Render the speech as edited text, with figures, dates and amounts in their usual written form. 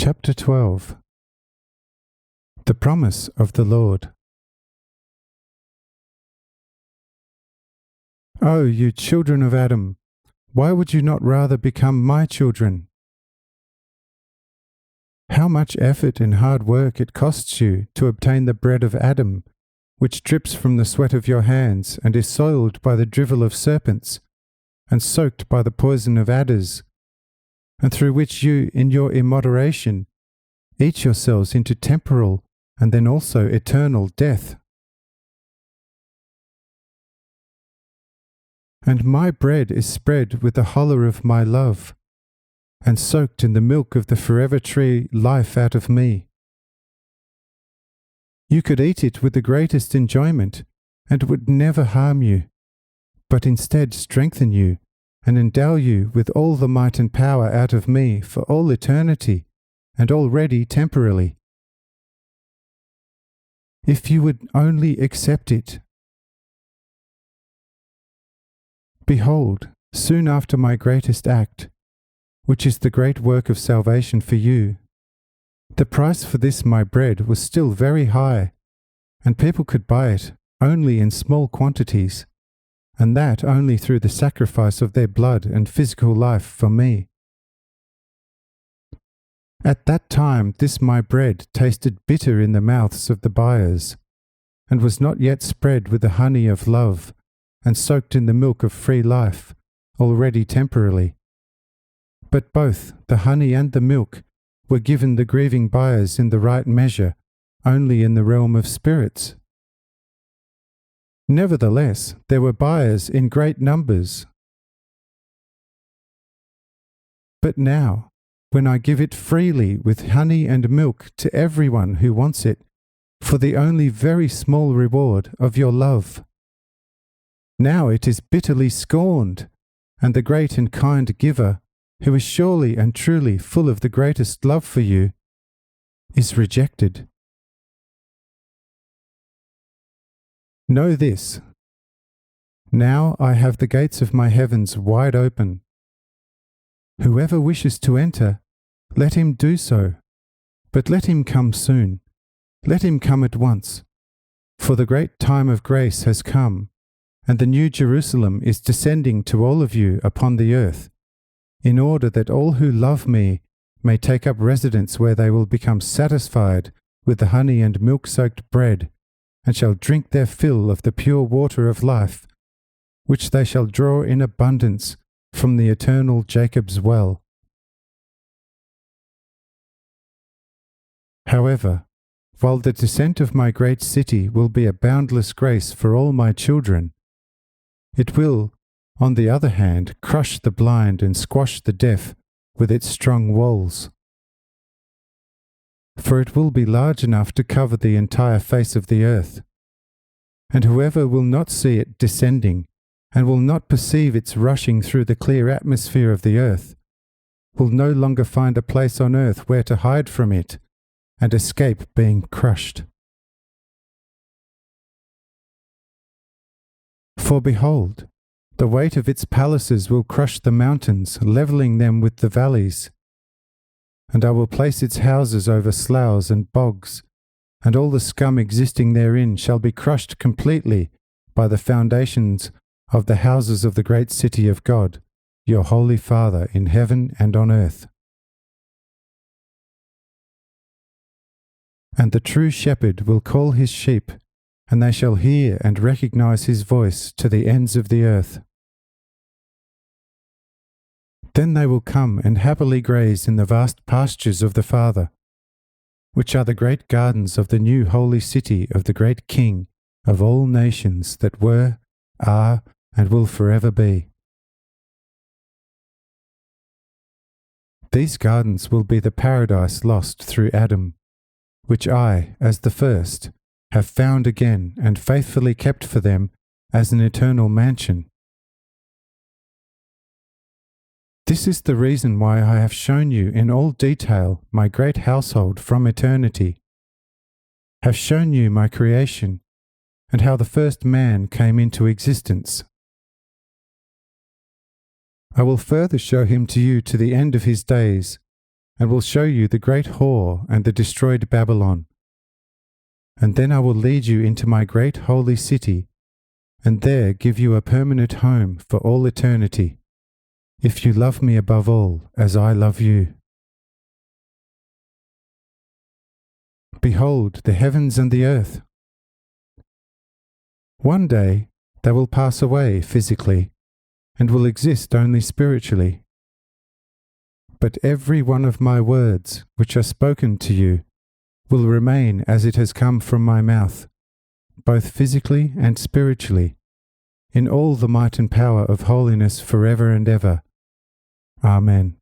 Chapter 12. The Promise of the Lord. O you children of Adam, why would you not rather become my children? How much effort and hard work it costs you to obtain the bread of Adam, which drips from the sweat of your hands and is soiled by the drivel of serpents, and soaked by the poison of adders, and through which you, in your immoderation, eat yourselves into temporal and then also eternal death. And my bread is spread with the hollow of my love, and soaked in the milk of the forever tree life out of me. You could eat it with the greatest enjoyment, and it would never harm you, but instead strengthen you, and endow you with all the might and power out of me for all eternity, and already temporally. If you would only accept it. Behold, soon after my greatest act, which is the great work of salvation for you, the price for this my bread was still very high, and people could buy it only in small quantities, and that only through the sacrifice of their blood and physical life for me. At that time this my bread tasted bitter in the mouths of the buyers, and was not yet spread with the honey of love, and soaked in the milk of free life, already temporarily. But both the honey and the milk were given the grieving buyers in the right measure, only in the realm of spirits. Nevertheless, there were buyers in great numbers. But now, when I give it freely with honey and milk to everyone who wants it, for the only very small reward of your love, now it is bitterly scorned, and the great and kind giver, who is surely and truly full of the greatest love for you, is rejected. Know this: now I have the gates of my heavens wide open. Whoever wishes to enter, let him do so, but let him come soon, let him come at once, for the great time of grace has come, and the new Jerusalem is descending to all of you upon the earth, in order that all who love me may take up residence where they will become satisfied with the honey and milk-soaked bread, and shall drink their fill of the pure water of life, which they shall draw in abundance from the eternal Jacob's well. However, while the descent of my great city will be a boundless grace for all my children, it will, on the other hand, crush the blind and squash the deaf with its strong walls. For it will be large enough to cover the entire face of the earth, and whoever will not see it descending, and will not perceive its rushing through the clear atmosphere of the earth, will no longer find a place on earth where to hide from it, and escape being crushed. For behold, the weight of its palaces will crush the mountains, levelling them with the valleys. And I will place its houses over sloughs and bogs, and all the scum existing therein shall be crushed completely by the foundations of the houses of the great city of God, your holy Father in heaven and on earth. And the true shepherd will call his sheep, and they shall hear and recognize his voice to the ends of the earth. Then they will come and happily graze in the vast pastures of the Father, which are the great gardens of the new holy city of the great King of all nations that were, are, and will forever be. These gardens will be the paradise lost through Adam, which I, as the first, have found again and faithfully kept for them as an eternal mansion. This is the reason why I have shown you in all detail my great household from eternity, have shown you my creation, and how the first man came into existence. I will further show him to you to the end of his days, and will show you the great whore and the destroyed Babylon. And then I will lead you into my great holy city, and there give you a permanent home for all eternity, if you love me above all as I love you. Behold the heavens and the earth. One day they will pass away physically, and will exist only spiritually. But every one of my words which are spoken to you will remain as it has come from my mouth, both physically and spiritually, in all the might and power of holiness forever and ever. Amen.